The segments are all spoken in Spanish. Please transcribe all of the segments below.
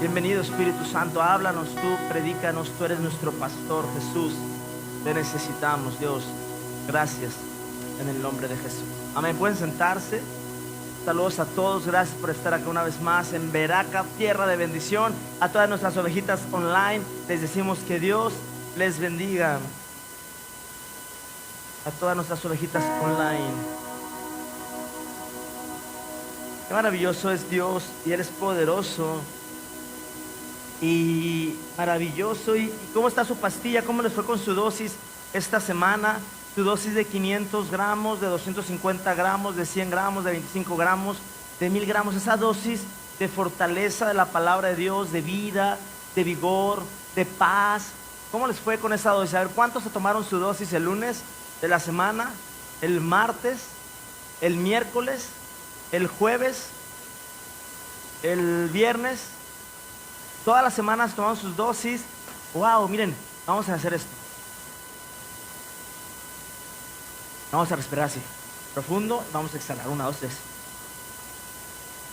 Bienvenido, Espíritu Santo, háblanos tú, predícanos, tú eres nuestro pastor, Jesús. Te necesitamos, Dios. Gracias en el nombre de Jesús. Amén. Pueden sentarse. Saludos a todos, gracias por estar acá una vez más en Veraca, tierra de bendición. A todas nuestras ovejitas online les decimos que Dios les bendiga. A todas nuestras ovejitas online. Qué maravilloso es Dios y Él es poderoso y maravilloso. ¿Y cómo está su pastilla? ¿Cómo les fue con su dosis esta semana? Su dosis de 500 gramos, de 250 gramos, de 100 gramos, de 25 gramos, de 1000 gramos. Esa dosis de fortaleza de la palabra de Dios, de vida, de vigor, de paz. ¿Cómo les fue con esa dosis? A ver, ¿cuántos se tomaron su dosis el lunes de la semana? El martes, el miércoles, el jueves, el viernes. Todas las semanas tomaron sus dosis. Wow, miren, vamos a hacer esto. Vamos a respirar así, profundo. Vamos a exhalar, 1, 2, 3.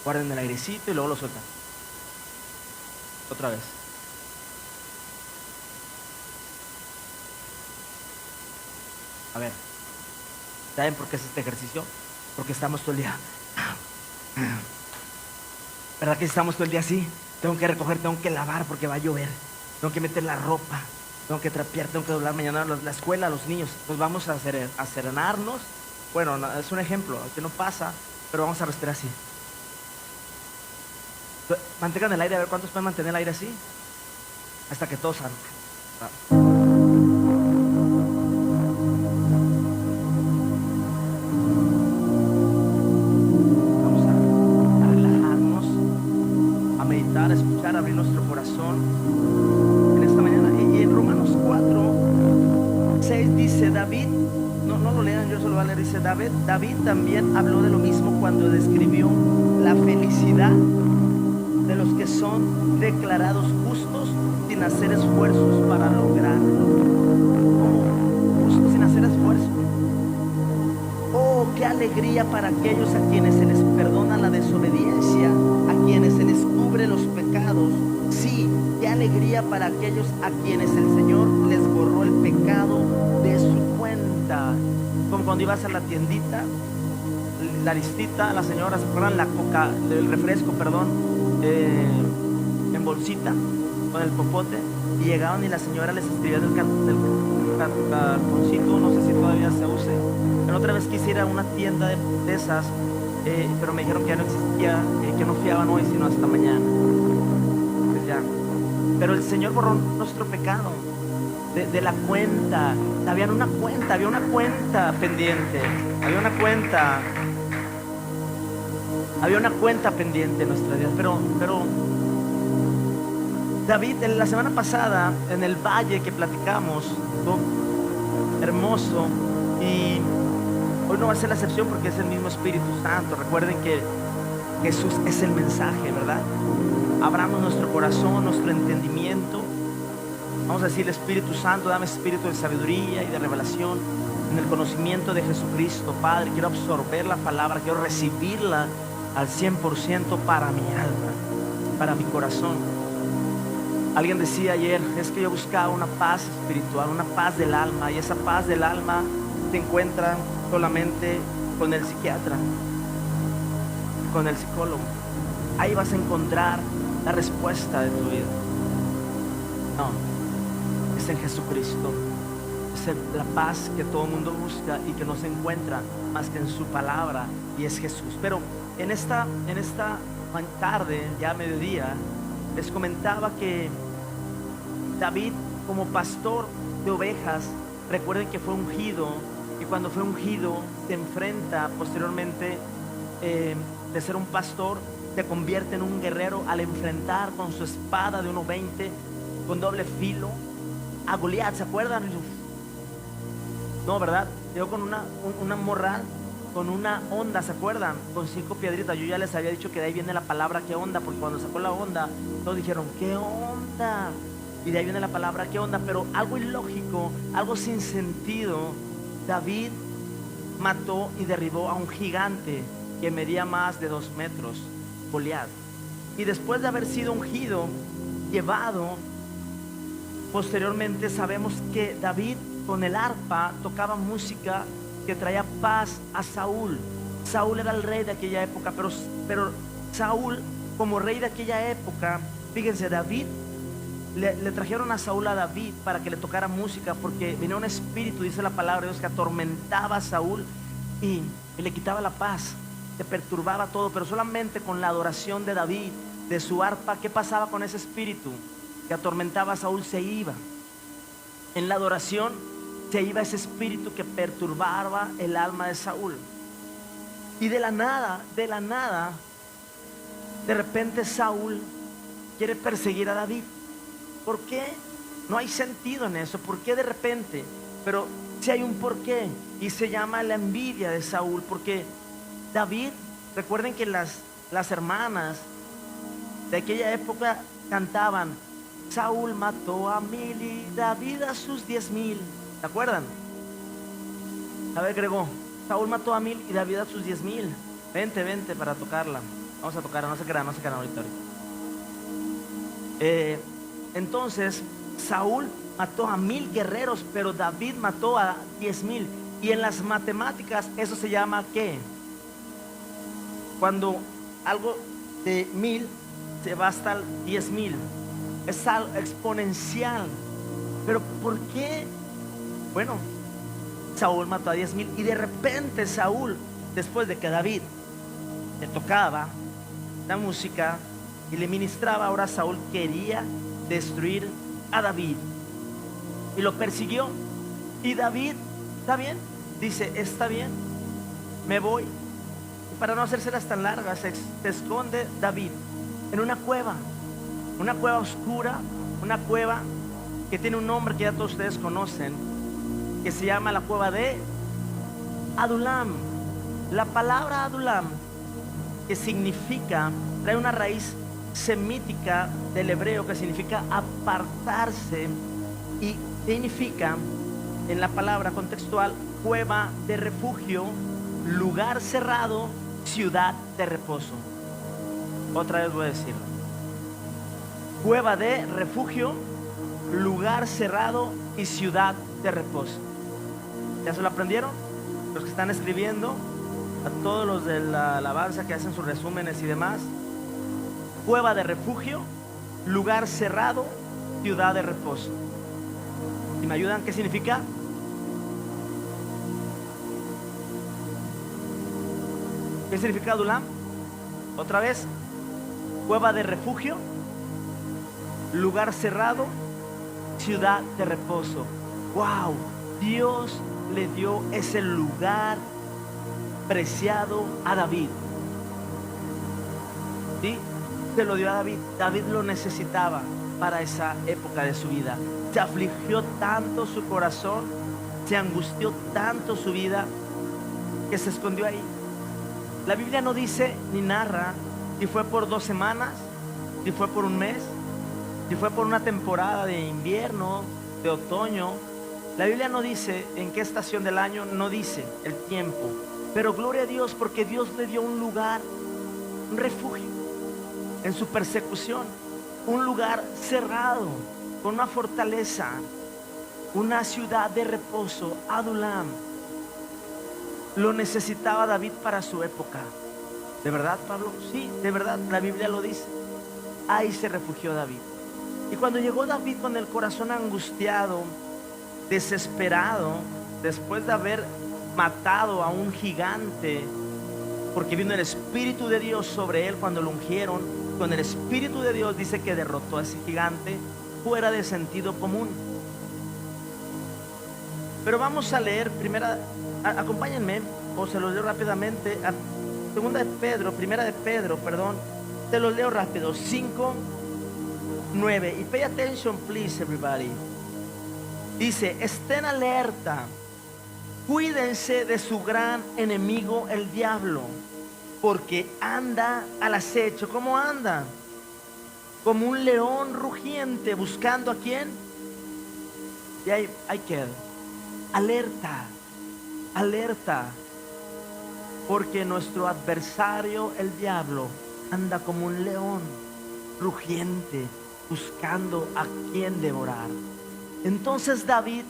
Guarden el airecito y luego lo sueltan. Otra vez. A ver, ¿saben por qué es este ejercicio? Porque estamos todo el día. ¿Verdad que estamos todo el día así? Tengo que recoger, tengo que lavar porque va a llover. Tengo que meter la ropa, tengo que trapear, tengo que doblar mañana la escuela, los niños. Pues vamos a serenarnos. Bueno, no, es un ejemplo, que no pasa, pero vamos a respirar así. Mantengan el aire, a ver cuántos pueden mantener el aire así. Hasta que todos salgan. A escuchar, abrir nuestro corazón en esta mañana. Y en Romanos 4:6 dice David, no lo lean, yo solo voy a leer, dice David también habló de lo mismo cuando describió la felicidad de los que son declarados justos sin hacer esfuerzos para lograrlo. Justos sin hacer esfuerzo. Oh, qué alegría para aquellos a quienes se les perdona la desobediencia, a quienes se les cubre los pecados. Sí, qué alegría para aquellos a quienes el Señor les borró el pecado de su cuenta. Como cuando ibas a la tiendita, la listita, las señoras ponían la coca, el refresco, en bolsita con el popote, y llegaban y la señora les escribía del cartoncito, no sé si todavía se use. Pero otra vez quise ir a una tienda de esas, pero me dijeron que ya no existía, que no fiaban hoy sino hasta mañana. Pues ya. Pero el Señor borró nuestro pecado de la cuenta. Había una cuenta pendiente, había una cuenta pendiente en nuestra vida. Pero David, en la semana pasada en el valle que platicamos, hermoso, y hoy no va a ser la excepción porque es el mismo Espíritu Santo. Recuerden que Jesús es el mensaje, ¿verdad? Abramos nuestro corazón, nuestro entendimiento. Vamos a decirle: Espíritu Santo, dame espíritu de sabiduría y de revelación en el conocimiento de Jesucristo. Padre, quiero absorber la palabra, quiero recibirla al 100% para mi alma, para mi corazón. Alguien decía ayer: es que yo buscaba una paz espiritual, una paz del alma, y esa paz del alma se encuentra solamente con el psiquiatra, con el psicólogo. Ahí vas a encontrar la respuesta de tu vida. No, es en Jesucristo. Es la paz que todo el mundo busca y que no se encuentra más que en su palabra, y es Jesús. Pero en esta tarde, ya mediodía, les comentaba que David, como pastor de ovejas, recuerden que fue ungido, y cuando fue ungido se enfrenta posteriormente, de ser un pastor, se convierte en un guerrero al enfrentar con su espada de 1:20 con doble filo a Goliat. ¿Se acuerdan? No, ¿verdad? Llegó con una morral, con una onda, ¿se acuerdan? Con 5 piedritas. Yo ya les había dicho que de ahí viene la palabra "qué onda", porque cuando sacó la onda todos dijeron "qué onda", y de ahí viene la palabra "qué onda". Pero algo ilógico, algo sin sentido, David mató y derribó a un gigante que medía más de 2 metros, Goliat. Y después de haber sido ungido, llevado, posteriormente sabemos que David con el arpa tocaba música que traía paz a Saúl. Saúl era el rey de aquella época, pero Saúl, como rey de aquella época, fíjense, David, le trajeron a Saúl a David para que le tocara música, porque venía un espíritu, dice la palabra de Dios, que atormentaba a Saúl y le quitaba la paz, le perturbaba todo, pero solamente con la adoración de David, de su arpa. ¿Qué pasaba con ese espíritu que atormentaba a Saúl? Se iba. En la adoración se iba ese espíritu que perturbaba el alma de Saúl. Y de la nada, de repente Saúl quiere perseguir a David. ¿Por qué? No hay sentido en eso. ¿Por qué de repente? Pero sí hay un porqué, y se llama la envidia de Saúl. Porque David, recuerden que las hermanas de aquella época cantaban: Saúl mató a 1000 y David a sus 10,000. ¿Se acuerdan? A ver, Gregó, Saúl mató a 1000 y David a sus 10,000. Vente para tocarla. Vamos a tocarla, no se crean ahorita. Entonces, Saúl mató a 1000 guerreros, pero David mató a 10,000. Y en las matemáticas, eso se llama ¿qué? Cuando algo de 1000 se va hasta 10,000. Es algo exponencial. Pero ¿por qué? Bueno, Saúl mató a 10,000 y de repente Saúl, después de que David le tocaba la música y le ministraba, ahora Saúl quería destruir a David y lo persiguió. Y David, ¿está bien? Dice, está bien, me voy. Y para no hacérselas tan largas, se esconde David en una cueva oscura, una cueva que tiene un nombre que ya todos ustedes conocen, que se llama la cueva de Adulam. La palabra Adulam, que significa, trae una raíz semítica del hebreo que significa apartarse, y significa, en la palabra contextual, cueva de refugio, lugar cerrado, ciudad de reposo. Otra vez voy a decirlo: cueva de refugio, lugar cerrado y ciudad de reposo. ¿Ya se lo aprendieron? Los que están escribiendo, a todos los de la alabanza que hacen sus resúmenes y demás. Cueva de refugio, lugar cerrado, ciudad de reposo. ¿Y me ayudan? ¿Qué significa? ¿Qué significa Adulam? Otra vez: cueva de refugio, lugar cerrado, ciudad de reposo. ¡Wow! Dios le dio ese lugar preciado a David. ¿Sí? Se lo dio a David. David lo necesitaba para esa época de su vida. Se afligió tanto su corazón, se angustió tanto su vida, que se escondió ahí. La Biblia no dice ni narra si fue por 2 semanas, si fue por un mes, si fue por una temporada de invierno, de otoño. La Biblia no dice en qué estación del año, no dice el tiempo. Pero gloria a Dios, porque Dios le dio un lugar, un refugio en su persecución, un lugar cerrado, con una fortaleza, una ciudad de reposo, Adulam. Lo necesitaba David para su época. ¿De verdad, Pablo? Sí, de verdad, la Biblia lo dice. Ahí se refugió David. Y cuando llegó David con el corazón angustiado, desesperado, después de haber matado a un gigante, porque vino el Espíritu de Dios sobre él cuando lo ungieron, con el Espíritu de Dios dice que derrotó a ese gigante fuera de sentido común. Pero vamos a leer acompáñenme, o se los leo rápidamente, a primera de Pedro, te los leo rápido, 5:9, y pay attention please everybody. Dice: estén alerta, cuídense de su gran enemigo el diablo, porque anda al acecho. ¿Cómo anda? Como un león rugiente, buscando ¿a quién? Y ahí queda. Alerta, alerta, porque nuestro adversario el diablo anda como un león rugiente, buscando a quien devorar. Entonces David,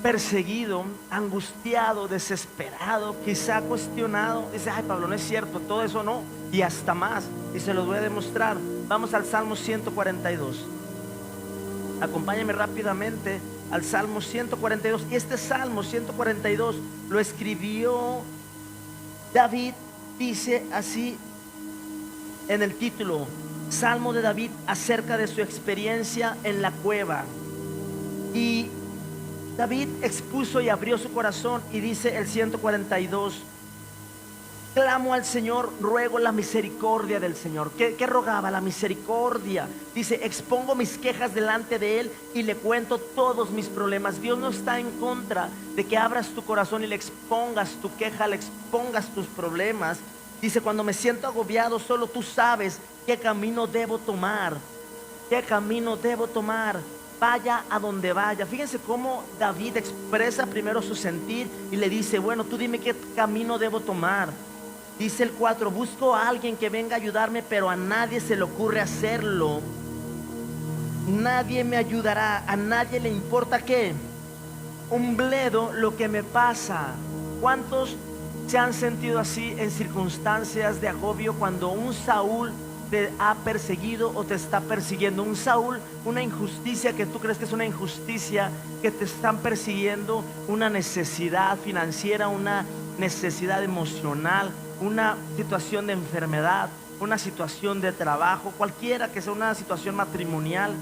perseguido, angustiado, desesperado, quizá cuestionado, dice: ay, Pablo, no es cierto, todo eso no, y hasta más, y se los voy a demostrar. Vamos al Salmo 142. Acompáñenme rápidamente al Salmo 142. Y este Salmo 142 lo escribió David. Dice así en el título: Salmo de David acerca de su experiencia en la cueva. Y David expuso y abrió su corazón, y dice el 142: clamo al Señor, ruego la misericordia del Señor. ¿Qué rogaba? La misericordia. Dice: expongo mis quejas delante de Él y le cuento todos mis problemas. Dios no está en contra de que abras tu corazón y le expongas tu queja, le expongas tus problemas. Dice: cuando me siento agobiado, solo tú sabes qué camino debo tomar. ¿Qué camino debo tomar? Vaya a donde vaya. Fíjense cómo David expresa primero su sentir y le dice: bueno, tú dime qué camino debo tomar. Dice el 4: busco a alguien que venga a ayudarme, pero a nadie se le ocurre hacerlo. Nadie me ayudará, a nadie le importa qué, un bledo lo que me pasa. ¿Cuántos se han sentido así en circunstancias de agobio cuando un Saúl te ha perseguido o te está persiguiendo? Un Saúl, una injusticia que tú crees que es una injusticia, que te están persiguiendo, una necesidad financiera, una necesidad emocional, una situación de enfermedad, una situación de trabajo, cualquiera que sea, una situación matrimonial.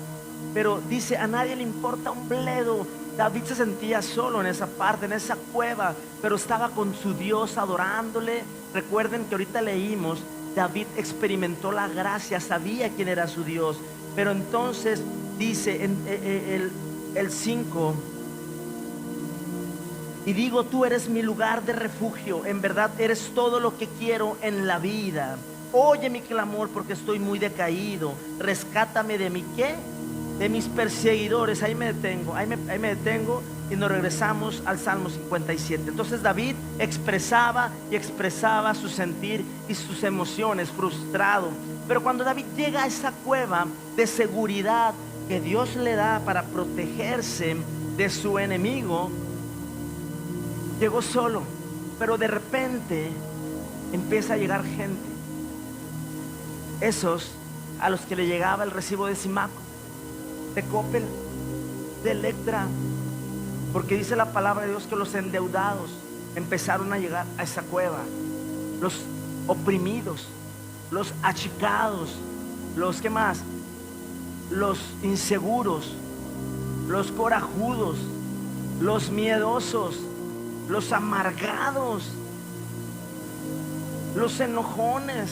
Pero dice: a nadie le importa un bledo. David se sentía solo en esa parte, en esa cueva, pero estaba con su Dios adorándole. Recuerden que ahorita leímos: David experimentó la gracia, sabía quién era su Dios. Pero entonces dice en el 5: y digo, tú eres mi lugar de refugio, en verdad eres todo lo que quiero en la vida. Oye mi clamor porque estoy muy decaído. Rescátame de mi ¿qué? De mis perseguidores. Ahí me detengo y nos regresamos al Salmo 57. Entonces David expresaba y expresaba su sentir y sus emociones, frustrado. Pero cuando David llega a esa cueva de seguridad que Dios le da para protegerse de su enemigo, llegó solo, pero de repente empieza a llegar gente. Esos a los que le llegaba el recibo de Simaco, de Coppel, de Electra, porque dice la palabra de Dios que los endeudados empezaron a llegar a esa cueva, los oprimidos, los achicados, los ¿qué más? Los inseguros, los corajudos, los miedosos, los amargados, los enojones.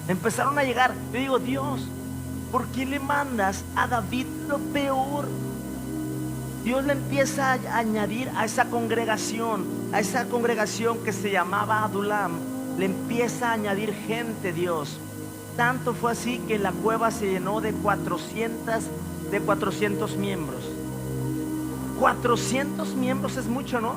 Empezaron a llegar. Yo digo: Dios, ¿por qué le mandas a David lo peor? Dios le empieza a añadir a esa congregación que se llamaba Adulam, le empieza a añadir gente. Dios, tanto fue así que la cueva se llenó de 400 miembros. 400 miembros es mucho, ¿no?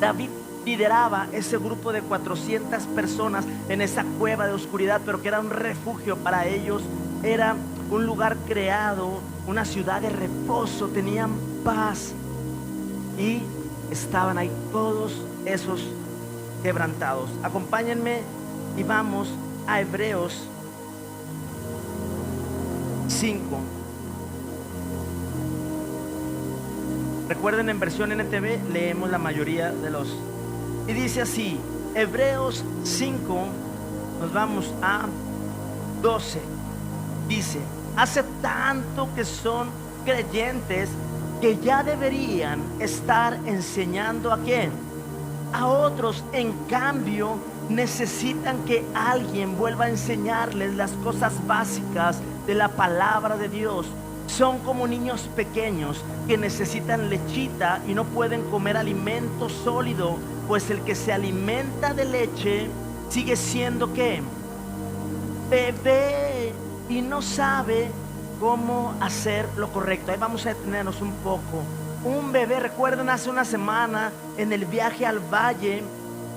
David lideraba ese grupo de 400 personas en esa cueva de oscuridad, pero que era un refugio para ellos. Era un lugar creado, una ciudad de reposo, tenían paz. Y estaban ahí todos esos quebrantados. Acompáñenme y vamos a Hebreos 5. Recuerden, en versión NTV leemos la mayoría de los. Y dice así, Hebreos 5, nos vamos a 12. Dice: hace tanto que son creyentes que ya deberían estar enseñando ¿a quién? A otros. En cambio, necesitan que alguien vuelva a enseñarles las cosas básicas de la palabra de Dios. Son como niños pequeños que necesitan lechita y no pueden comer alimento sólido, pues el que se alimenta de leche sigue siendo ¿qué? Bebé, y no sabe cómo hacer lo correcto. Ahí vamos a detenernos un poco. Un bebé, recuerden hace una semana en el viaje al valle,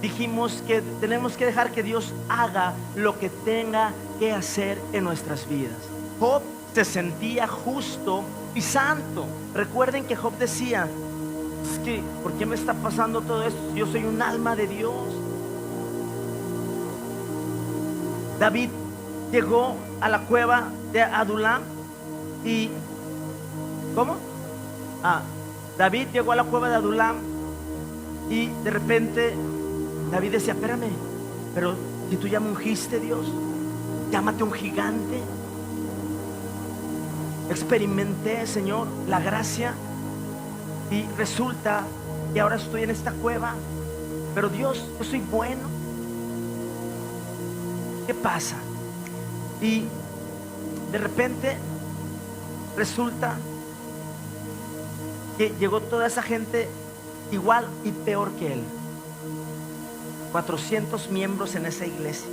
dijimos que tenemos que dejar que Dios haga lo que tenga que hacer en nuestras vidas. Job se sentía justo y santo. Recuerden que Job decía: es que, ¿por qué me está pasando todo esto? Yo soy un alma de Dios. David llegó a la cueva de Adulam y ¿cómo? David llegó a la cueva de Adulam y de repente David decía: espérame, pero si tú ya me ungiste, Dios, llámate un gigante. Experimenté, Señor, la gracia y resulta que ahora estoy en esta cueva, pero Dios, yo soy bueno. ¿Qué pasa? Y de repente resulta que llegó toda esa gente igual y peor que él. 400 miembros en esa iglesia.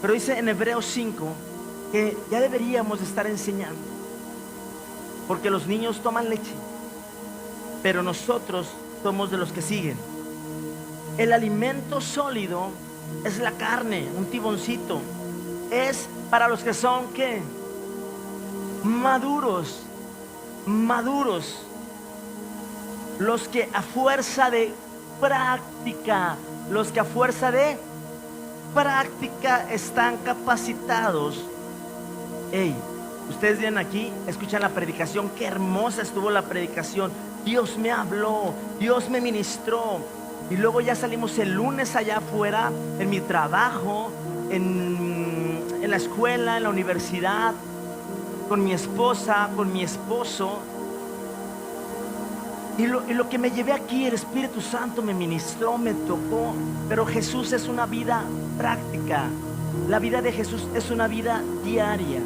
Pero dice en Hebreos 5 que ya deberíamos estar enseñando, porque los niños toman leche, pero nosotros somos de los que siguen. El alimento sólido es la carne, un tiboncito. Es para los que son ¿qué? Maduros. Los que a fuerza de práctica, están capacitados. Hey, ustedes vienen aquí, escuchan la predicación, qué hermosa estuvo la predicación. Dios me habló, Dios me ministró. Y luego ya salimos el lunes allá afuera, en mi trabajo, en la escuela, en la universidad, con mi esposa, con mi esposo. Y lo que me llevé aquí, el Espíritu Santo me ministró, me tocó. Pero Jesús es una vida práctica. La vida de Jesús es una vida diaria.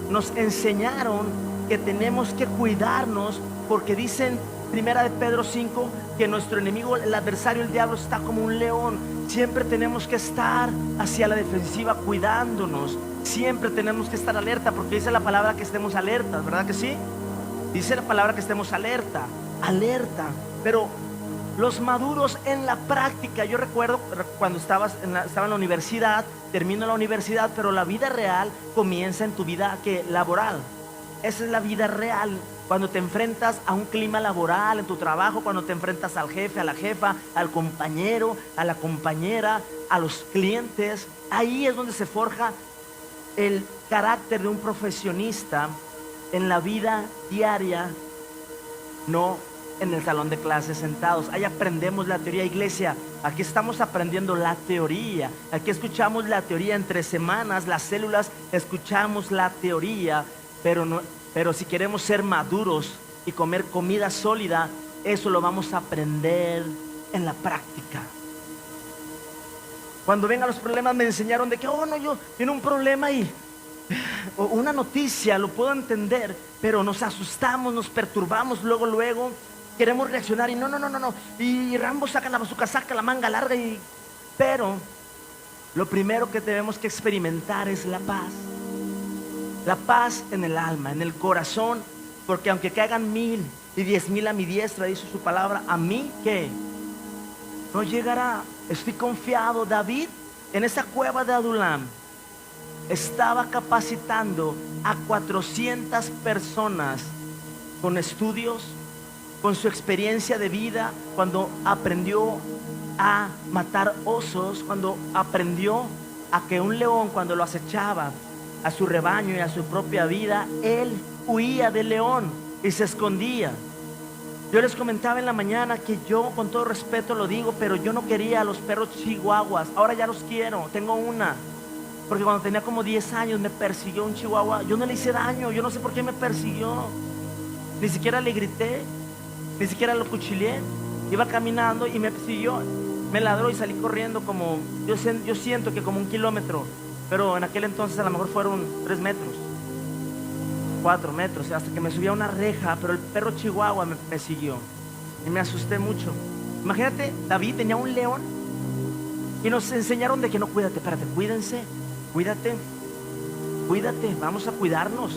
Nos enseñaron que tenemos que cuidarnos, porque dicen Primera de Pedro 5 que nuestro enemigo, el adversario, el diablo, está como un león. Siempre tenemos que estar hacia la defensiva, cuidándonos. Siempre tenemos que estar alerta, porque dice la palabra que estemos alertas, ¿verdad que sí? Dice la palabra que estemos alerta. Pero los maduros en la práctica. Yo recuerdo cuando estaba en la universidad, termino la universidad, pero la vida real comienza en tu vida laboral. Esa es la vida real. Cuando te enfrentas a un clima laboral en tu trabajo, cuando te enfrentas al jefe, a la jefa, al compañero, a la compañera, a los clientes, ahí es donde se forja el carácter de un profesionista en la vida diaria, no en el salón de clases sentados. Ahí aprendemos la teoría, iglesia. Aquí estamos aprendiendo la teoría. Aquí escuchamos la teoría entre semanas, las células, escuchamos la teoría, pero si queremos ser maduros y comer comida sólida, eso lo vamos a aprender en la práctica. Cuando vengan los problemas, me enseñaron de que, yo tiene un problema y una noticia, lo puedo entender, pero nos asustamos, nos perturbamos, luego queremos reaccionar y no. Y Rambo saca la bazuca, saca la manga larga pero lo primero que tenemos que experimentar es la paz. La paz en el alma, en el corazón, porque aunque caigan 1000 y 10,000 a mi diestra, dice su palabra, a mí ¿qué? No llegará. Estoy confiado. David en esa cueva de Adulam estaba capacitando a 400 personas con estudios, con su experiencia de vida, cuando aprendió a matar osos, cuando aprendió a que un león, cuando lo acechaba a su rebaño y a su propia vida, él huía del león y se escondía. Yo les comentaba en la mañana que yo, con todo respeto lo digo, pero yo no quería a los perros chihuahuas. Ahora ya los quiero, tengo una. Porque cuando tenía como 10 años me persiguió un chihuahua. Yo no le hice daño, yo no sé por qué me persiguió. Ni siquiera le grité, ni siquiera lo cuchillé. Iba caminando y me persiguió, me ladró y salí corriendo como, yo siento que como 1 kilómetro. Pero en aquel entonces a lo mejor fueron 3 metros, 4 metros, hasta que me subí a una reja. Pero el perro chihuahua me siguió y me asusté mucho. Imagínate, David tenía un león y nos enseñaron de que no, cuídate, espérate, cuídate, vamos a cuidarnos,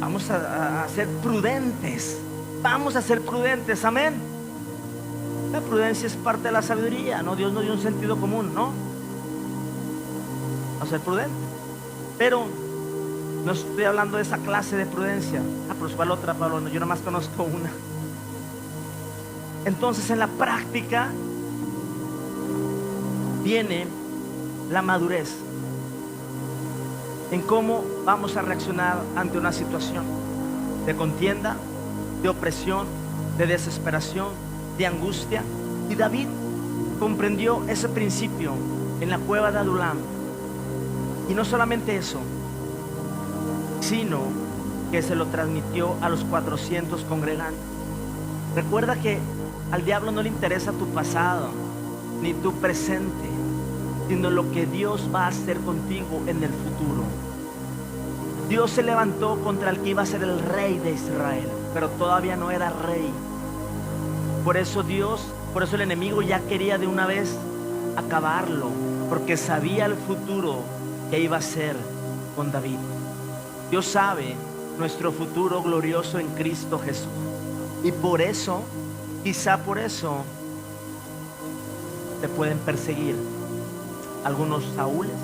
vamos a ser prudentes, amén. La prudencia es parte de la sabiduría, ¿no? Dios nos dio un sentido común, ¿no? A ser prudente. Pero no estoy hablando de esa clase de prudencia. Pues ¿cuál otra, Pablo? No, yo nomás conozco una. Entonces en la práctica viene la madurez en cómo vamos a reaccionar ante una situación de contienda, de opresión, de desesperación, de angustia. Y David comprendió ese principio en la cueva de Adulam. Y no solamente eso, sino que se lo transmitió a los 400 congregantes. Recuerda que al diablo no le interesa tu pasado ni tu presente, sino lo que Dios va a hacer contigo en el futuro. Dios se levantó contra el que iba a ser el rey de Israel, pero todavía no era rey. Por eso el enemigo ya quería de una vez acabarlo, porque sabía el futuro que iba a ser con David. Dios sabe nuestro futuro glorioso en Cristo Jesús. Y por eso, quizá por eso, te pueden perseguir algunos Saúles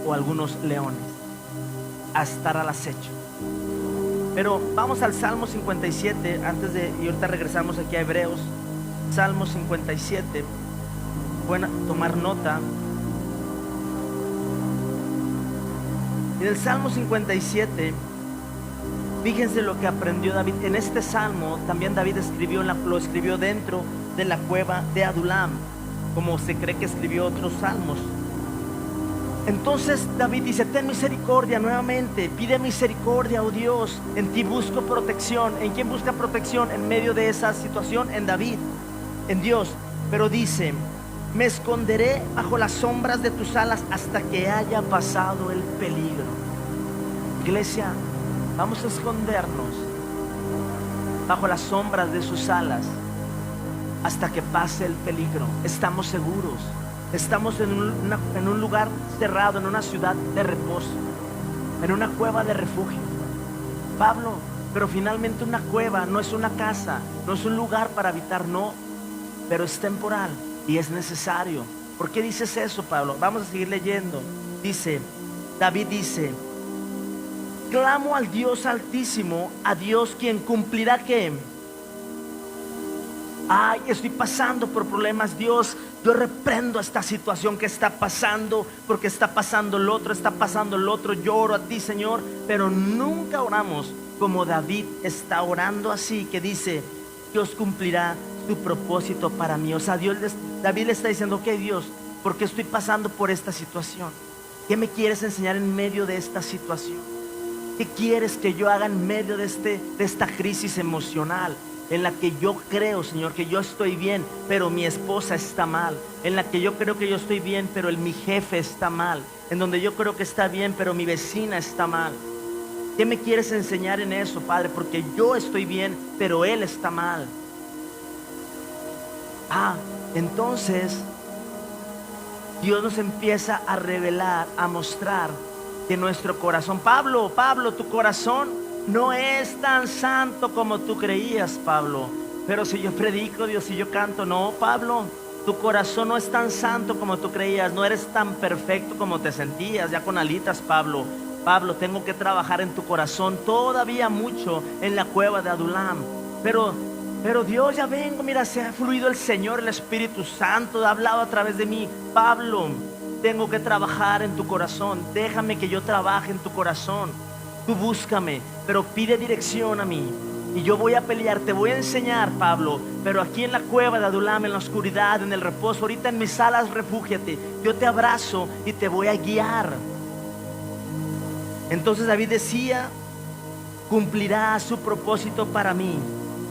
o algunos leones, a estar al acecho. Pero vamos al Salmo 57 y ahorita regresamos aquí a Hebreos. Salmo 57, pueden tomar nota. En el Salmo 57, fíjense lo que aprendió David. En este salmo también David lo escribió dentro de la cueva de Adulam, como se cree que escribió otros salmos. Entonces David dice: ten misericordia nuevamente, pide misericordia, oh Dios. En ti busco protección. ¿En quién busca protección en medio de esa situación? En David, en Dios. Pero dice: me esconderé bajo las sombras de tus alas hasta que haya pasado el peligro. Iglesia, vamos a escondernos bajo las sombras de sus alas hasta que pase el peligro. Estamos seguros. Estamos en un lugar cerrado, en una ciudad de reposo, en una cueva de refugio. Pablo, pero finalmente una cueva no es una casa, no es un lugar para habitar, no, pero es temporal y es necesario. ¿Por qué dices eso, Pablo? Vamos a seguir leyendo. David dice: clamo al Dios Altísimo, a Dios quien cumplirá ¿qué? Ay, estoy pasando por problemas, Dios. Yo reprendo esta situación que está pasando, porque está pasando el otro, está pasando el otro. Yo oro a ti, Señor, pero nunca oramos como David está orando así, que dice: Dios cumplirá tu propósito para mí. O sea, David le está diciendo: ok, Dios, ¿por qué estoy pasando por esta situación? ¿Qué me quieres enseñar en medio de esta situación? ¿Qué quieres que yo haga en medio de esta crisis emocional? En la que yo creo, Señor, que yo estoy bien, pero mi esposa está mal. En la que yo creo que yo estoy bien, pero mi jefe está mal. En donde yo creo que está bien, pero mi vecina está mal. ¿Qué me quieres enseñar en eso, Padre? Porque yo estoy bien, pero él está mal. Entonces Dios nos empieza a revelar, a mostrar que nuestro corazón, Pablo, tu corazón no es tan santo como tú creías, Pablo. Pero si yo predico, Dios, si yo canto, no, Pablo, tu corazón no es tan santo como tú creías. No eres tan perfecto como te sentías ya con alitas, Pablo. Pablo, tengo que trabajar en tu corazón todavía mucho en la cueva de Adulam. Pero Dios, ya vengo, mira, se ha fluido el Señor, el Espíritu Santo ha hablado a través de mí. Pablo, tengo que trabajar en tu corazón. Déjame que yo trabaje en tu corazón. Tú búscame, pero pide dirección a mí. Y yo voy a pelear, te voy a enseñar, Pablo. Pero aquí en la cueva de Adulam, en la oscuridad, en el reposo, ahorita en mis alas, refúgiate. Yo te abrazo y te voy a guiar. Entonces David decía: cumplirá su propósito para mí.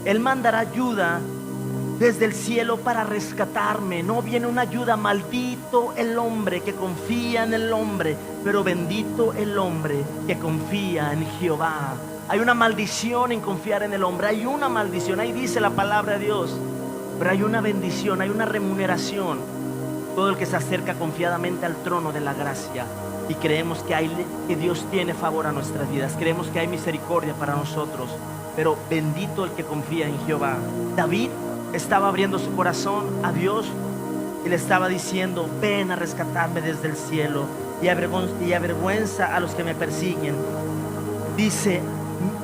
Él mandará ayuda desde el cielo para rescatarme. No viene una ayuda. Maldito el hombre que confía en el hombre, pero bendito el hombre que confía en Jehová. Hay una maldición en confiar en el hombre. Hay una maldición, ahí dice la palabra de Dios. Pero hay una bendición, hay una remuneración. Todo el que se acerca confiadamente al trono de la gracia. Y creemos que Dios tiene favor a nuestras vidas. Creemos que hay misericordia para nosotros. Pero bendito el que confía en Jehová. David estaba abriendo su corazón a Dios y le estaba diciendo: ven a rescatarme desde el cielo y avergüenza a los que me persiguen. Dice: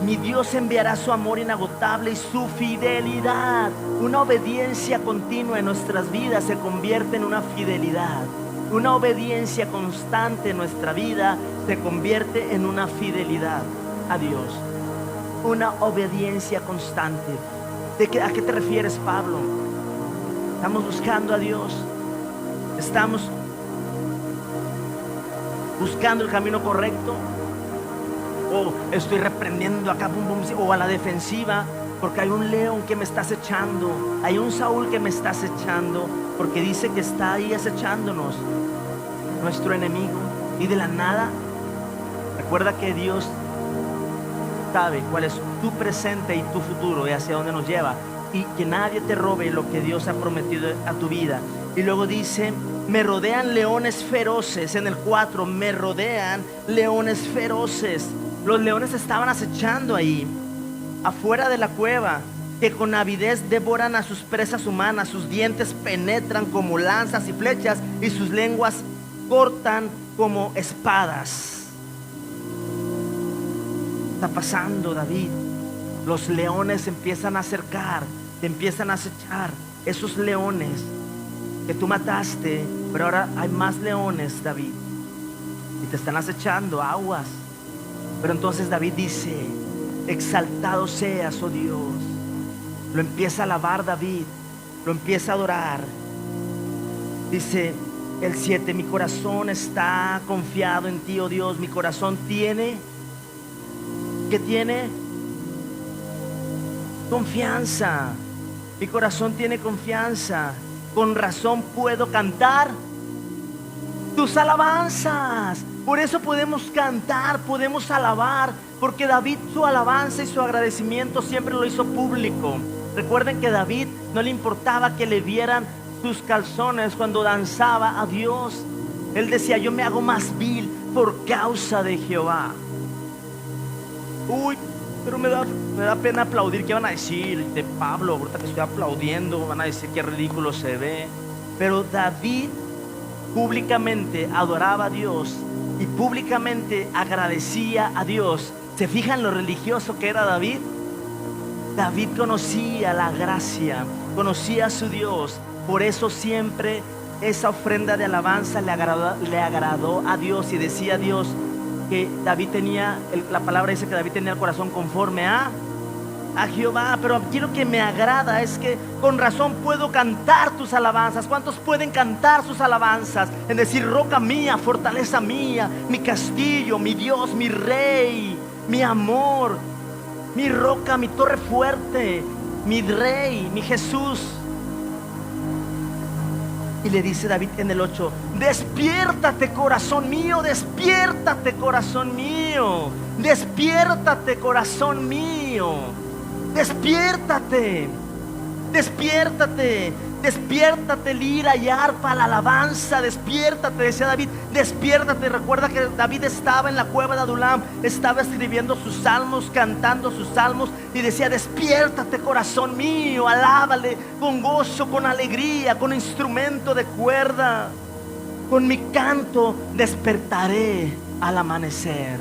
mi Dios enviará su amor inagotable y su fidelidad. Una obediencia continua en nuestras vidas se convierte en una fidelidad. Una obediencia constante en nuestra vida se convierte en una fidelidad a Dios. Una obediencia constante. ¿A qué te refieres, Pablo? Estamos buscando a Dios. Estamos buscando el camino correcto. O estoy reprendiendo acá, o a la defensiva, porque hay un león que me está acechando. Hay un Saúl que me está acechando, porque dice que está ahí acechándonos, nuestro enemigo. Y de la nada, recuerda que Dios sabe cuál es tu presente y tu futuro y hacia dónde nos lleva, y que nadie te robe lo que Dios ha prometido a tu vida. Y luego dice: me rodean leones feroces. En el 4, me rodean leones feroces. Los leones estaban acechando ahí, afuera de la cueva, que con avidez devoran a sus presas humanas. Sus dientes penetran como lanzas y flechas, y sus lenguas cortan como espadas. Está pasando, David. Los leones empiezan a acercar, te empiezan a acechar. Esos leones que tú mataste, pero ahora hay más leones, David, y te están acechando. Aguas. Pero entonces David dice: exaltado seas, oh Dios. Lo empieza a alabar David, lo empieza a adorar. Dice el 7: mi corazón está confiado en ti, oh Dios. Mi corazón tiene, ¿qué tiene? Confianza. Mi corazón tiene confianza. Con razón puedo cantar tus alabanzas. Por eso podemos cantar, podemos alabar, porque David, su alabanza y su agradecimiento siempre lo hizo público. Recuerden que David no le importaba que le vieran sus calzones cuando danzaba a Dios. Él decía: yo me hago más vil por causa de Jehová. Uy, pero me da pena aplaudir. ¿Qué van a decir de Pablo? Ahorita que estoy aplaudiendo, van a decir qué ridículo se ve. Pero David públicamente adoraba a Dios y públicamente agradecía a Dios. ¿Se fijan lo religioso que era David? David conocía la gracia, conocía a su Dios. Por eso siempre esa ofrenda de alabanza le agradó a Dios. Y decía Dios que David tenía, la palabra dice que David tenía el corazón conforme a Jehová. Pero aquí lo que me agrada es que con razón puedo cantar tus alabanzas. ¿Cuántos pueden cantar sus alabanzas? En decir: roca mía, fortaleza mía, mi castillo, mi Dios, mi rey, mi amor, mi roca, mi torre fuerte, mi rey, mi Jesús. Y le dice David en el 8: despiértate, corazón mío, despiértate, corazón mío, despiértate, corazón mío, despiértate, despiértate, despiértate, lira y arpa, la alabanza, despiértate, decía David, despiértate. Recuerda que David estaba en la cueva de Adulam, estaba escribiendo sus salmos, cantando sus salmos, y decía: despiértate, corazón mío, alábale con gozo, con alegría, con instrumento de cuerda. Con mi canto despertaré al amanecer.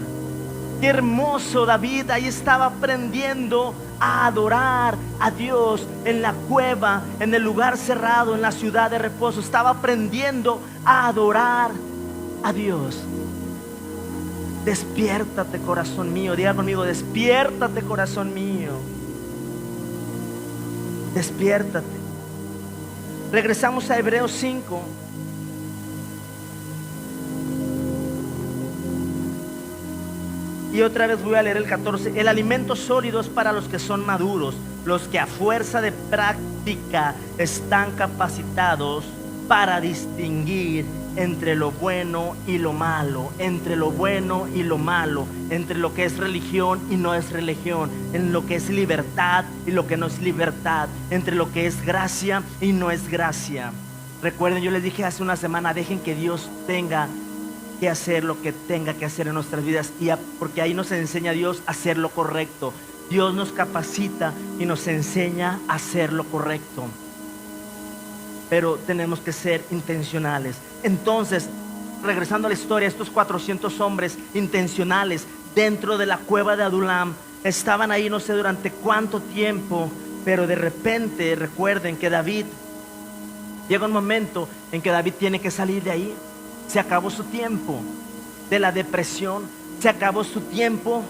Qué hermoso. David ahí estaba aprendiendo a adorar a Dios en la cueva, en el lugar cerrado, en la ciudad de reposo. Estaba aprendiendo a adorar a Dios. Despiértate, corazón mío. Diga conmigo: despiértate, corazón mío. Despiértate. Regresamos a Hebreos 5. Y otra vez voy a leer el 14. El alimento sólido es para los que son maduros, los que a fuerza de práctica están capacitados para distinguir entre lo bueno y lo malo, entre lo bueno y lo malo, entre lo que es religión y no es religión, en lo que es libertad y lo que no es libertad, entre lo que es gracia y no es gracia. Recuerden, yo les dije hace una semana: dejen que Dios tenga que hacer lo que tenga que hacer en nuestras vidas, porque ahí nos enseña Dios a hacer lo correcto. Dios nos capacita y nos enseña a hacer lo correcto. Pero tenemos que ser intencionales. Entonces, regresando a la historia, estos 400 hombres intencionales dentro de la cueva de Adulam estaban ahí no sé durante cuánto tiempo, pero de repente recuerden que David, llega un momento en que David tiene que salir de ahí. Se acabó su tiempo de la depresión, se acabó su tiempo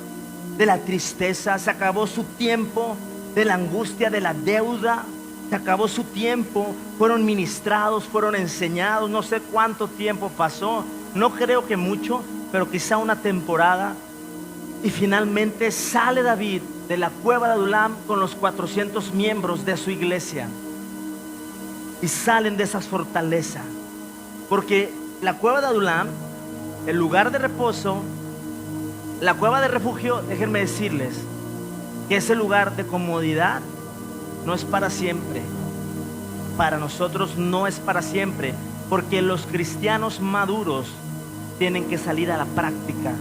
de la tristeza, se acabó su tiempo de la angustia, de la deuda, se acabó su tiempo. Fueron ministrados, fueron enseñados, no sé cuánto tiempo pasó, no creo que mucho, pero quizá una temporada. Y finalmente sale David de la cueva de Adulam con los 400 miembros de su iglesia y salen de esa fortaleza, porque la cueva de Adulam, el lugar de reposo, la cueva de refugio, déjenme decirles que ese lugar de comodidad no es para siempre. Para nosotros no es para siempre, porque los cristianos maduros tienen que salir a la práctica.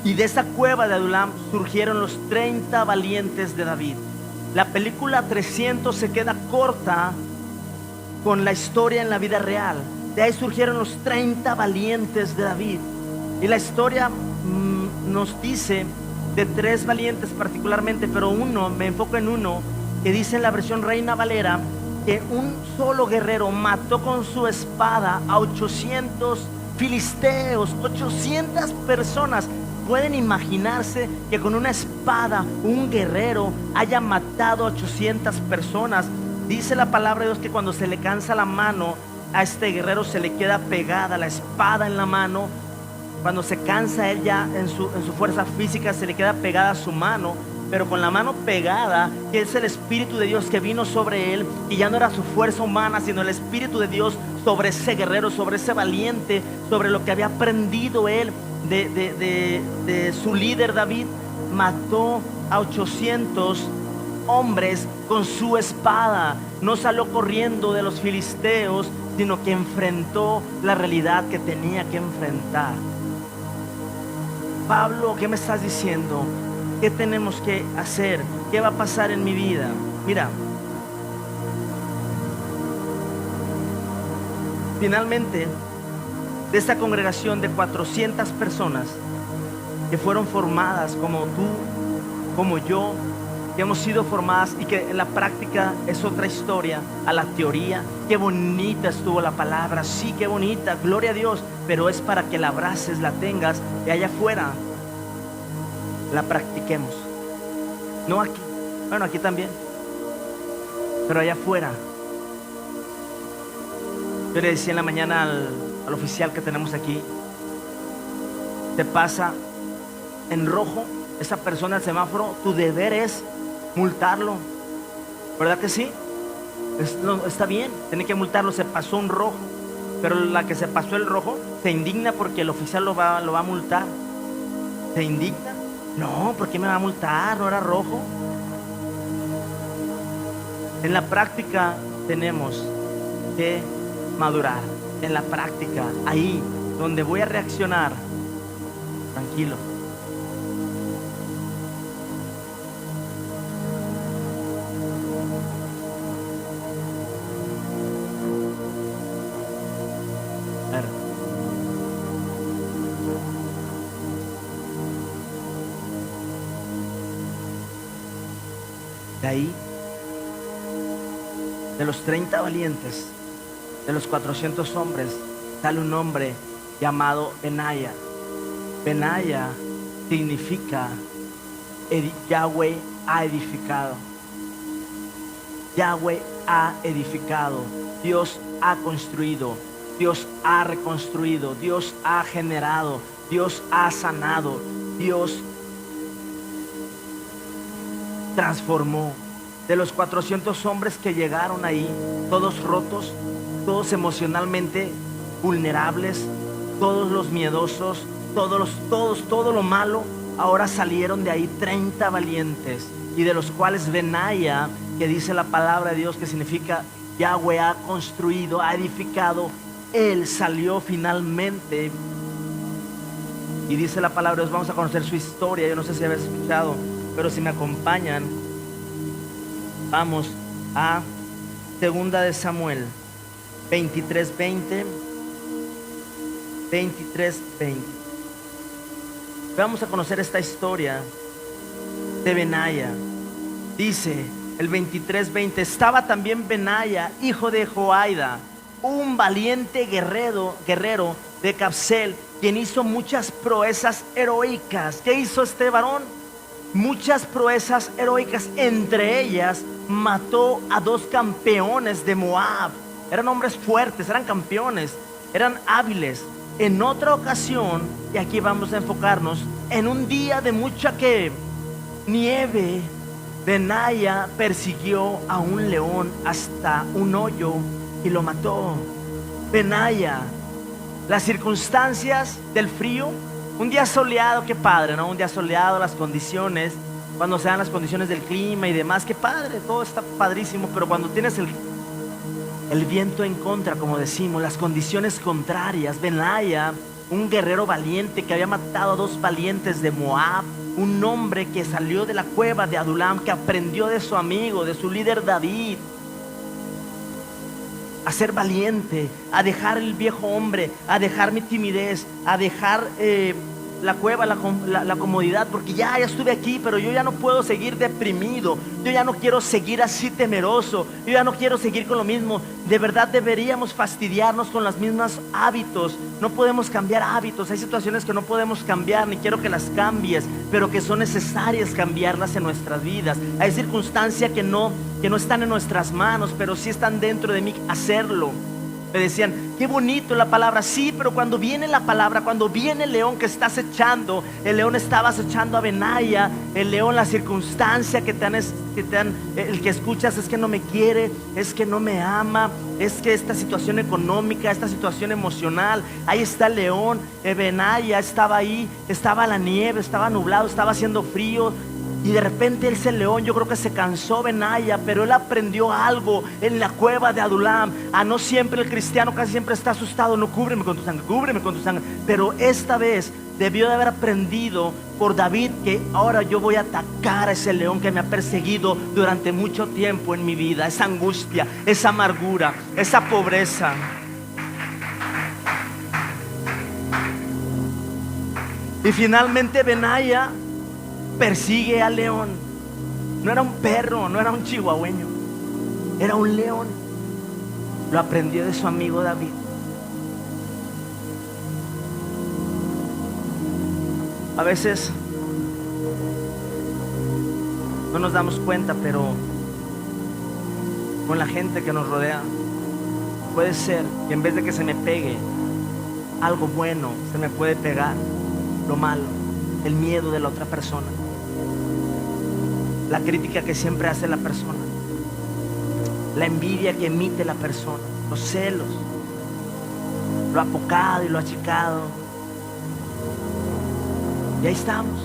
Y de esa cueva de Adulam surgieron los 30 valientes de David. La película 300 se queda corta con la historia en la vida real. De ahí surgieron los 30 valientes de David. Y la historia nos dice de 3 valientes particularmente, pero uno, me enfoco en uno, que dice en la versión Reina Valera, que un solo guerrero mató con su espada a 800 filisteos, 800 personas. Pueden imaginarse que con una espada un guerrero haya matado a 800 personas. Dice la palabra de Dios que cuando se le cansa la mano a este guerrero se le queda pegada la espada en la mano. Cuando se cansa él ya en su fuerza física se le queda pegada a su mano, pero con la mano pegada, que es el Espíritu de Dios que vino sobre él, y ya no era su fuerza humana, sino el Espíritu de Dios sobre ese guerrero, sobre ese valiente, sobre lo que había aprendido él de su líder David. Mató a 800 hombres con su espada. No salió corriendo de los filisteos, sino que enfrentó la realidad que tenía que enfrentar. Pablo, ¿qué me estás diciendo? ¿Qué tenemos que hacer? ¿Qué va a pasar en mi vida? Mira, finalmente, de esta congregación de 400 personas que fueron formadas como tú, como yo, que hemos sido formadas y que en la práctica es otra historia a la teoría. Qué bonita estuvo la palabra, sí, qué bonita, gloria a Dios, pero es para que la abraces, la tengas y allá afuera la practiquemos. No aquí, bueno, aquí también, pero allá afuera. Yo le decía en la mañana al oficial que tenemos aquí, te pasa en rojo esa persona al semáforo, tu deber es multarlo, ¿verdad que sí? Está bien, tiene que multarlo. Se pasó un rojo, pero la que se pasó el rojo se indigna porque el oficial lo va a multar. ¿Se indigna? No, ¿por qué me va a multar? ¿No era rojo? En la práctica tenemos que madurar. En la práctica, ahí donde voy a reaccionar, tranquilo. De ahí, de los 30 valientes, de los 400 hombres, sale un hombre llamado Benaya. Benaya significa Yahweh ha edificado. Yahweh ha edificado. Dios ha construido. Dios ha reconstruido. Dios ha generado. Dios ha sanado. Dios transformó. De los 400 hombres que llegaron ahí, todos rotos, todos emocionalmente vulnerables, todos los miedosos, todo lo malo, ahora salieron de ahí 30 valientes, y de los cuales Benaya, que dice la palabra de Dios que significa Yahweh ha construido, ha edificado, él salió finalmente. Y dice la palabra de Dios, vamos a conocer su historia. Yo no sé si habéis escuchado Pero si me acompañan, vamos a Segunda de Samuel 23:20. 23:20. Vamos a conocer esta historia de Benaya. Dice el 23:20: estaba también Benaya, hijo de Joiada, un valiente guerrero de Capsel, quien hizo muchas proezas heroicas. ¿Qué hizo este varón? Muchas proezas heroicas. Entre ellas mató a 2 campeones de Moab. Eran hombres fuertes, eran campeones, eran hábiles. En otra ocasión, y aquí vamos a enfocarnos, en un día de mucha nieve, Benaya persiguió a un león hasta un hoyo y lo mató. Benaya, las circunstancias del frío, un día soleado, qué padre, ¿no? Un día soleado, las condiciones, cuando se dan las condiciones del clima y demás, qué padre, todo está padrísimo. Pero cuando tienes el viento en contra, como decimos, las condiciones contrarias, Benaya, un guerrero valiente que había matado a 2 valientes de Moab, un hombre que salió de la cueva de Adulam, que aprendió de su amigo, de su líder David, a ser valiente, a dejar el viejo hombre, a dejar mi timidez, a dejar la cueva, la comodidad, porque ya estuve aquí, pero yo ya no puedo seguir deprimido, yo ya no quiero seguir así temeroso, yo ya no quiero seguir con lo mismo. De verdad deberíamos fastidiarnos con los mismos hábitos. No podemos cambiar hábitos, hay situaciones que no podemos cambiar, ni quiero que las cambies, pero que son necesarias cambiarlas en nuestras vidas. Hay circunstancias que no están en nuestras manos, pero sí están dentro de mí hacerlo. Me decían, qué bonito la palabra. Sí, pero cuando viene la palabra, cuando viene el león que está acechando, el león estaba acechando a Benaya, el león, la circunstancia que te han, el que escuchas es que no me quiere, es que no me ama, es que esta situación económica, esta situación emocional, ahí está el león. Benaya estaba ahí, estaba la nieve, estaba nublado, estaba haciendo frío. Y de repente ese león, yo creo que se cansó Benaya, pero él aprendió algo en la cueva de Adulam. No siempre el cristiano casi siempre está asustado. No, cúbreme con tu sangre, cúbreme con tu sangre. Pero esta vez debió de haber aprendido por David que ahora yo voy a atacar a ese león que me ha perseguido durante mucho tiempo en mi vida. Esa angustia, esa amargura, esa pobreza. Y finalmente Benaya persigue al león. No era un perro, no era un chihuahueño, era un león. Lo aprendió de su amigo David. A veces no nos damos cuenta, pero con la gente que nos rodea, puede ser que en vez de que se me pegue algo bueno, se me puede pegar lo malo, el miedo de la otra persona, la crítica que siempre hace la persona, la envidia que emite la persona, los celos, lo apocado y lo achicado. Y ahí estamos,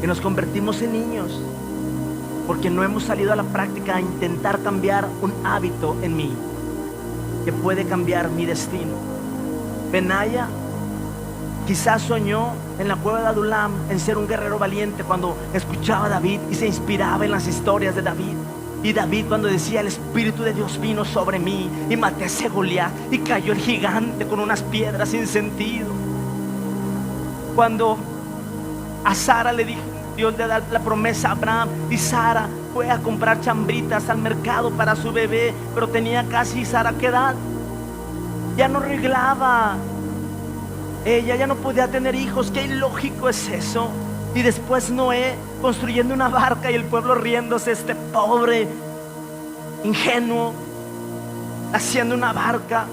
y nos convertimos en niños porque no hemos salido a la práctica a intentar cambiar un hábito en mí que puede cambiar mi destino. Benaya quizás soñó en la cueva de Adulam en ser un guerrero valiente cuando escuchaba a David y se inspiraba en las historias de David. Y David, cuando decía, el Espíritu de Dios vino sobre mí y maté a ese Goliat y cayó el gigante con unas piedras sin sentido. Cuando a Sara le dijo Dios de dar la promesa a Abraham, y Sara fue a comprar chambritas al mercado para su bebé, pero tenía casi, Sara, ¿qué edad? Ya no arreglaba. Ella ya no podía tener hijos. Qué ilógico es eso. Y después Noé construyendo una barca y el pueblo riéndose. Este pobre ingenuo haciendo una barca.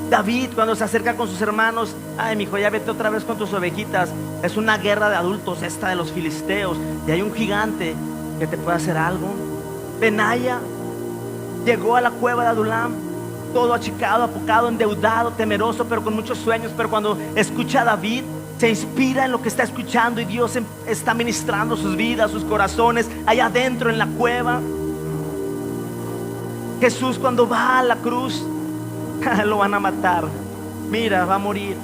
David, cuando se acerca con sus hermanos, ay, mijo, ya vete otra vez con tus ovejitas. Es una guerra de adultos esta de los filisteos, y hay un gigante que te puede hacer algo. Benaya llegó a la cueva de Adulam, todo achicado, apocado, endeudado, temeroso, pero con muchos sueños. Pero cuando escucha a David, se inspira en lo que está escuchando, y Dios está ministrando sus vidas, sus corazones, allá adentro en la cueva. Jesús, cuando va a la cruz, lo van a matar. Mira, va a morir.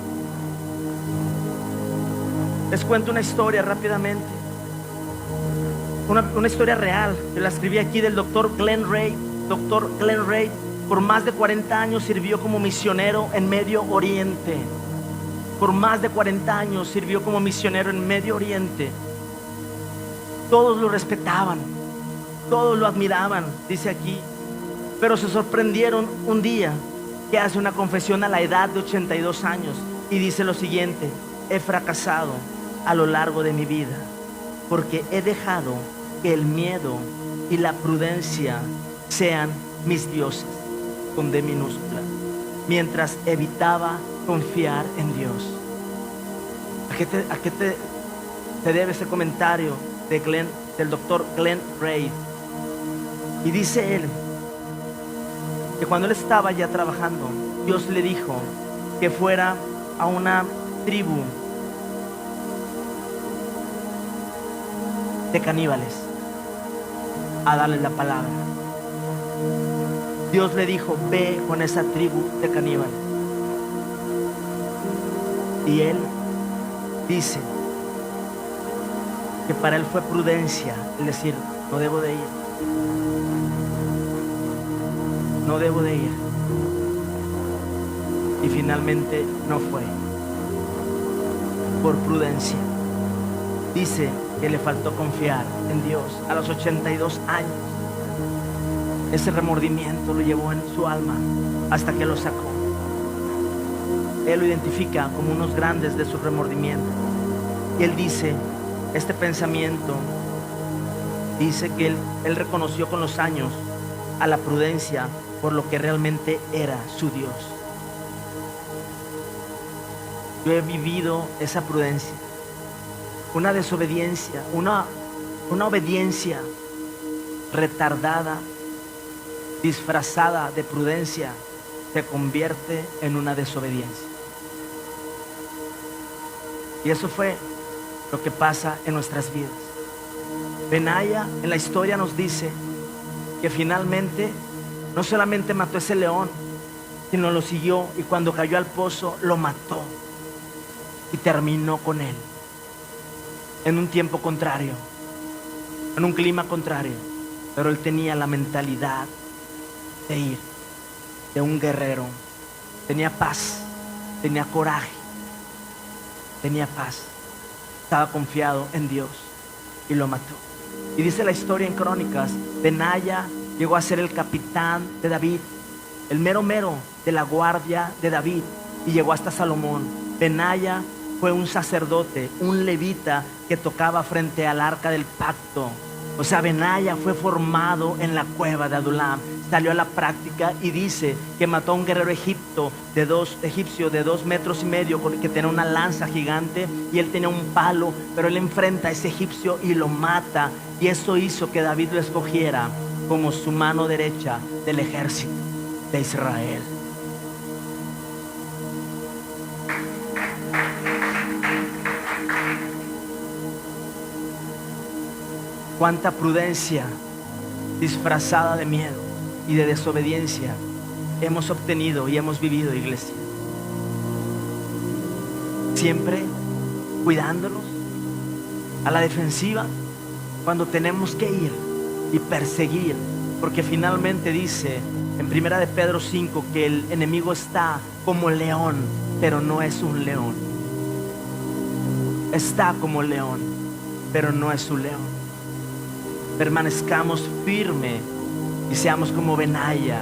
Les cuento una historia rápidamente. Una historia real. Yo la escribí aquí del doctor Glenn Ray. Doctor Glenn Ray por más de 40 años sirvió como misionero en Medio Oriente. Por más de 40 años sirvió como misionero en Medio Oriente. Todos lo respetaban, todos lo admiraban, dice aquí. Pero se sorprendieron un día que hace una confesión a la edad de 82 años y dice lo siguiente: he fracasado a lo largo de mi vida porque he dejado que el miedo y la prudencia sean mis dioses, con D minúscula, mientras evitaba confiar en Dios. ¿A qué te debe ese comentario del doctor Glenn Ray? Y dice él que cuando él estaba ya trabajando, Dios le dijo que fuera a una tribu de caníbales a darle la palabra. Dios le dijo: ve con esa tribu de caníbales. Y él dice que para él fue prudencia el decir: no debo de ir, no debo de ir. Y finalmente no fue por prudencia. Dice que le faltó confiar en Dios. A los 82 años ese remordimiento lo llevó en su alma hasta que lo sacó. Él lo identifica como unos grandes de su remordimiento. Y él dice, este pensamiento, dice que él reconoció con los años a la prudencia por lo que realmente era su Dios. Yo he vivido esa prudencia, una desobediencia, una obediencia retardada, disfrazada de prudencia, se convierte en una desobediencia. Y eso fue lo que pasa en nuestras vidas. Benaya en la historia nos dice que finalmente no solamente mató ese león, sino lo siguió, y cuando cayó al pozo lo mató y terminó con él en un tiempo contrario, en un clima contrario. Pero él tenía la mentalidad de ir, de un guerrero. Tenía paz, tenía coraje, tenía paz. Estaba confiado en Dios y lo mató. Y dice la historia en Crónicas, Benaya llegó a ser el capitán de David, el mero mero de la guardia de David, y llegó hasta Salomón. Benaya fue un sacerdote, un levita que tocaba frente al arca del pacto. O sea, Benaya fue formado en la cueva de Adulam, salió a la práctica y dice que mató a un guerrero egipcio de 2,5 metros, que tenía una lanza gigante y él tenía un palo, pero él enfrenta a ese egipcio y lo mata, y eso hizo que David lo escogiera como su mano derecha del ejército de Israel. Cuánta prudencia disfrazada de miedo y de desobediencia hemos obtenido y hemos vivido, iglesia. Siempre cuidándonos a la defensiva cuando tenemos que ir y perseguir, porque finalmente dice en 1 de Pedro 5 que el enemigo está como león, pero no es un león. Está como león, pero no es un león. Permanezcamos firmes y seamos como Benaya,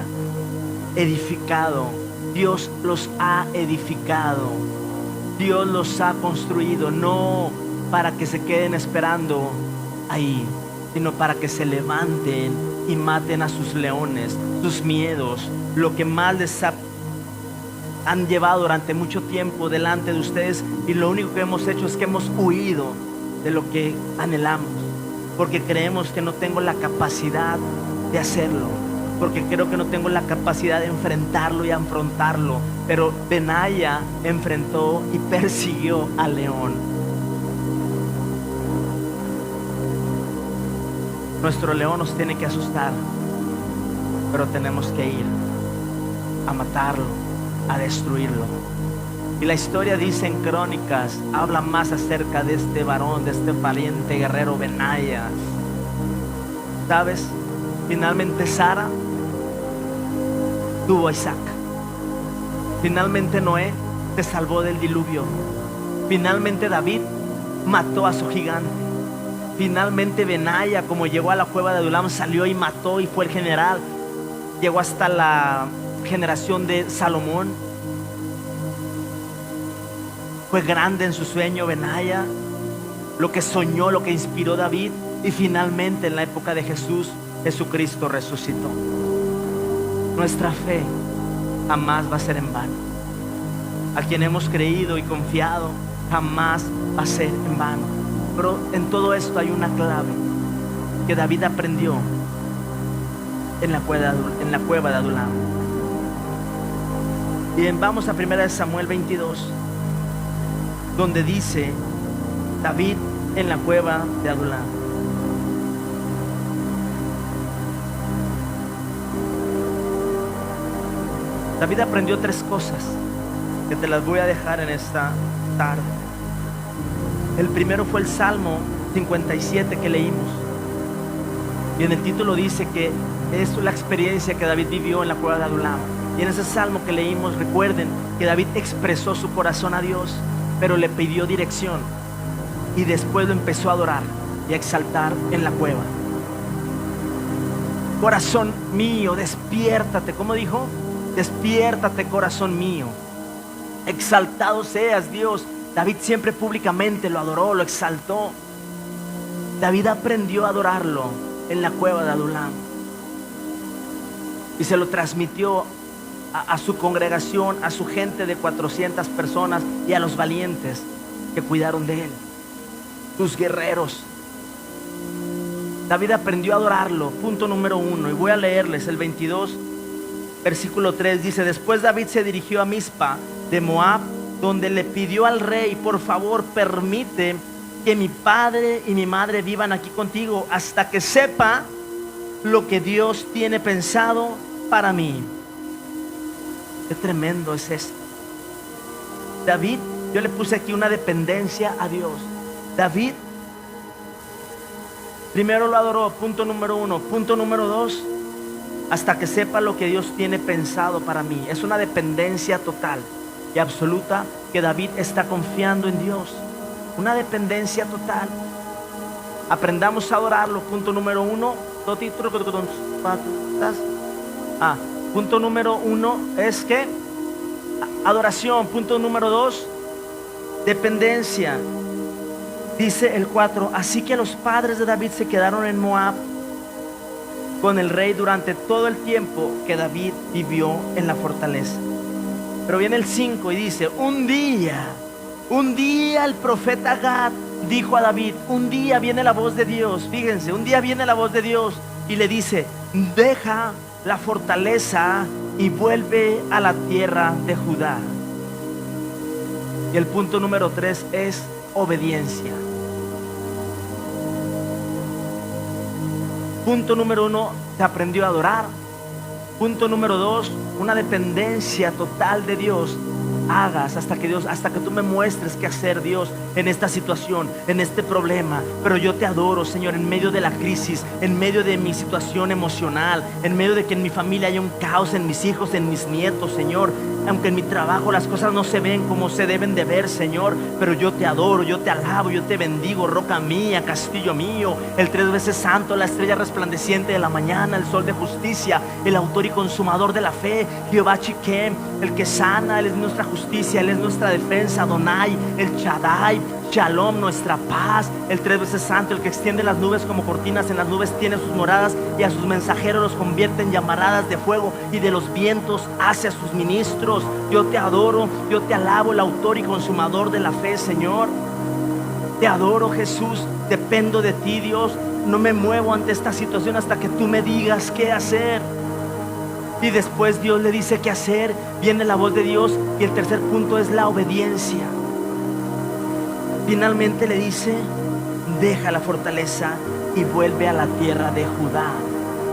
edificado. Dios los ha edificado, Dios los ha construido, no para que se queden esperando ahí, sino para que se levanten y maten a sus leones, sus miedos, lo que más les han llevado durante mucho tiempo delante de ustedes, y lo único que hemos hecho es que hemos huido de lo que anhelamos, porque creemos que no tengo la capacidad de hacerlo, porque creo que no tengo la capacidad de enfrentarlo y afrontarlo. Pero Benaya enfrentó y persiguió al león. Nuestro león nos tiene que asustar, pero tenemos que ir a matarlo, a destruirlo. Y la historia dice en Crónicas, habla más acerca de este varón, de este valiente guerrero Benaías. ¿Sabes? Finalmente Sara tuvo a Isaac. Finalmente Noé se salvó del diluvio. Finalmente David mató a su gigante. Finalmente Benaías, como llegó a la cueva de Adulam, salió y mató y fue el general. Llegó hasta la generación de Salomón. Fue grande en su sueño Benaías, lo que soñó, lo que inspiró David. Y finalmente en la época de Jesús, Jesucristo resucitó. Nuestra fe jamás va a ser en vano. A quien hemos creído y confiado jamás va a ser en vano. Pero en todo esto hay una clave que David aprendió en la cueva de Adulam. Bien, vamos a 1 Samuel 22, donde dice David en la cueva de Adulam. David aprendió 3 cosas que te las voy a dejar en esta tarde. El primero fue el Salmo 57 que leímos. Y en el título dice que es la experiencia que David vivió en la cueva de Adulam. Y en ese salmo que leímos, recuerden que David expresó su corazón a Dios, pero le pidió dirección. Y después lo empezó a adorar y a exaltar en la cueva. Corazón mío, despiértate. ¿Cómo dijo? Despiértate, corazón mío. Exaltado seas, Dios. David siempre públicamente lo adoró, lo exaltó. David aprendió a adorarlo en la cueva de Adulam. Y se lo transmitió a su congregación, a su gente de 400 personas y a los valientes que cuidaron de él, sus guerreros. David aprendió a adorarlo. Punto número 1. Y voy a leerles el 22, versículo 3. Dice: después David se dirigió a Mizpa de Moab, donde le pidió al rey: por favor, permite que mi padre y mi madre vivan aquí contigo hasta que sepa lo que Dios tiene pensado para mí. Qué tremendo es esto. David, yo le puse aquí una dependencia a Dios. David primero lo adoró, punto número 1. Punto número 2, hasta que sepa lo que Dios tiene pensado para mí. Es una dependencia total y absoluta que David está confiando en Dios. Una dependencia total. Aprendamos a adorarlo. Punto número 1. Punto número 1 es que adoración. Punto número 2, dependencia. Dice el 4: así que los padres de David se quedaron en Moab con el rey durante todo el tiempo que David vivió en la fortaleza. Pero viene el 5 y dice: un día el profeta Gad dijo a David, un día viene la voz de Dios. Fíjense, un día viene la voz de Dios y le dice: deja la fortaleza y vuelve a la tierra de Judá. Y el punto número 3 es obediencia. Punto número 1, se aprendió a adorar. Punto número 2, una dependencia total de Dios. Hagas hasta que tú me muestres qué hacer, Dios, en esta situación, en este problema. Pero yo te adoro, Señor, en medio de la crisis, en medio de mi situación emocional, en medio de que en mi familia haya un caos, en mis hijos, en mis nietos, Señor. Aunque en mi trabajo las cosas no se ven como se deben de ver, Señor, pero yo te adoro, yo te alabo, yo te bendigo. Roca mía, castillo mío, el 3 veces santo, la estrella resplandeciente de la mañana, el sol de justicia, el autor y consumador de la fe, Jehová Chiquem, el que sana. Él es nuestra justicia, Él es nuestra defensa. Adonai, el Shaddai, Shalom, nuestra paz, el 3 veces santo, el que extiende las nubes como cortinas, en las nubes tiene sus moradas, y a sus mensajeros los convierte en llamaradas de fuego, y de los vientos hace a sus ministros. Yo te adoro, yo te alabo, el autor y consumador de la fe, Señor. Te adoro, Jesús, dependo de ti, Dios. No me muevo ante esta situación hasta que tú me digas qué hacer. Y después Dios le dice qué hacer, viene la voz de Dios. Y el tercer punto es la obediencia. Finalmente le dice: deja la fortaleza y vuelve a la tierra de Judá.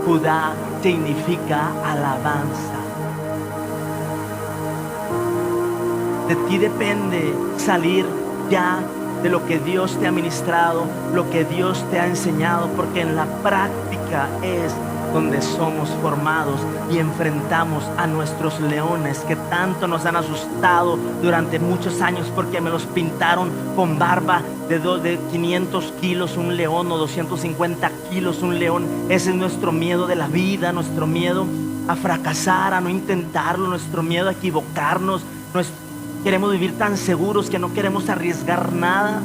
Judá significa alabanza. De ti depende salir ya de lo que Dios te ha ministrado, lo que Dios te ha enseñado, porque en la práctica es donde somos formados y enfrentamos a nuestros leones que tanto nos han asustado durante muchos años, porque me los pintaron con barba de 500 kilos un león, o 250 kilos un león. Ese es nuestro miedo de la vida, nuestro miedo a fracasar, a no intentarlo, nuestro miedo a equivocarnos. Queremos vivir tan seguros que no queremos arriesgar nada.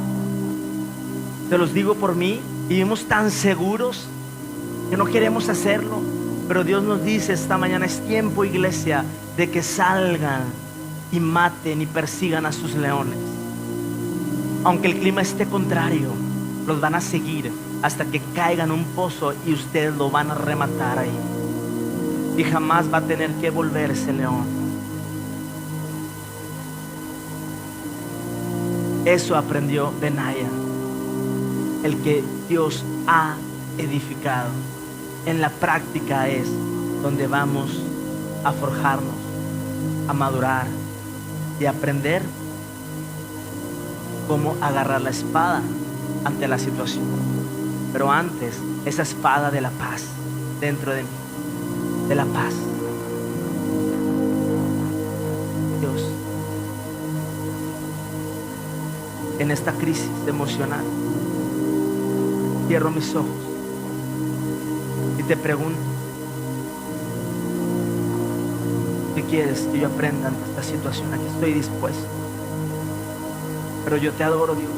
Te los digo por mí, vivimos tan seguros que no queremos hacerlo. Pero Dios nos dice esta mañana: es tiempo, iglesia, de que salgan y maten y persigan a sus leones. Aunque el clima esté contrario, los van a seguir hasta que caigan en un pozo y ustedes lo van a rematar ahí. Y jamás va a tener que volver ese león. Eso aprendió Benaya, el que Dios ha edificado. En la práctica es donde vamos a forjarnos, a madurar y a aprender cómo agarrar la espada ante la situación. Pero antes, esa espada de la paz dentro de mí, de la paz. Dios, en esta crisis emocional, cierro mis ojos y te pregunto: ¿qué quieres que yo aprenda ante esta situación? Aquí estoy dispuesto. Pero yo te adoro, Dios.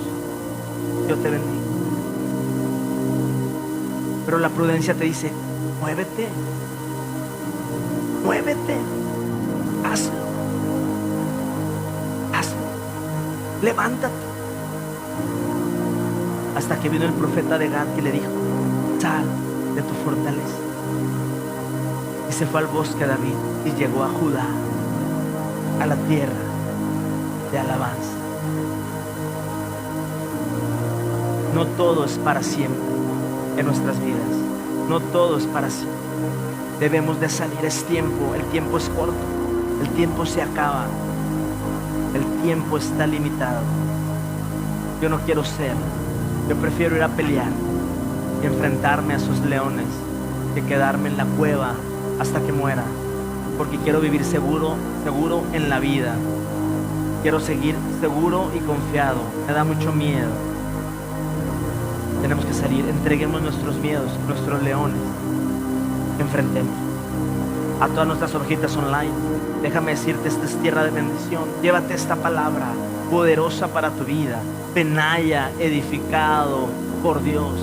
Yo te bendigo. Pero la prudencia te dice: muévete. Muévete. Hazlo. Hazlo. Levántate. Hasta que vino el profeta de Gad y le dijo: sal de tu fortaleza. Y se fue al bosque David y llegó a Judá, a la tierra de alabanza. No todo es para siempre en nuestras vidas. No todo es para siempre. Debemos de salir. Es tiempo. El tiempo es corto. El tiempo se acaba. El tiempo está limitado. Yo no quiero ser. Yo prefiero ir a pelear y enfrentarme a esos leones que quedarme en la cueva hasta que muera. Porque quiero vivir seguro en la vida. Quiero seguir seguro y confiado. Me da mucho miedo. Tenemos que salir. Entreguemos nuestros miedos, nuestros leones. Enfrentemos a todas nuestras ovejitas online. Déjame decirte, esta es tierra de bendición. Llévate esta palabra poderosa para tu vida. Benaya, edificado por Dios.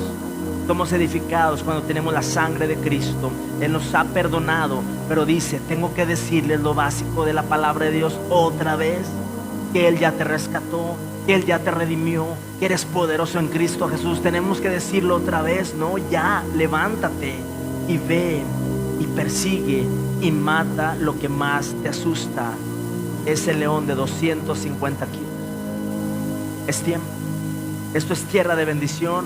Somos edificados cuando tenemos la sangre de Cristo. Él nos ha perdonado, pero dice: tengo que decirles lo básico de la palabra de Dios otra vez, que Él ya te rescató, que Él ya te redimió, que eres poderoso en Cristo Jesús. Tenemos que decirlo otra vez, ¿no? Ya, levántate y ve y persigue y mata lo que más te asusta. Ese león de 250 kilos. Es tiempo. Esto es tierra de bendición.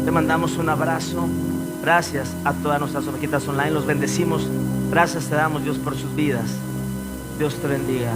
Te mandamos un abrazo. Gracias a todas nuestras ovejitas online. Los bendecimos. Gracias te damos, Dios, por sus vidas. Dios te bendiga.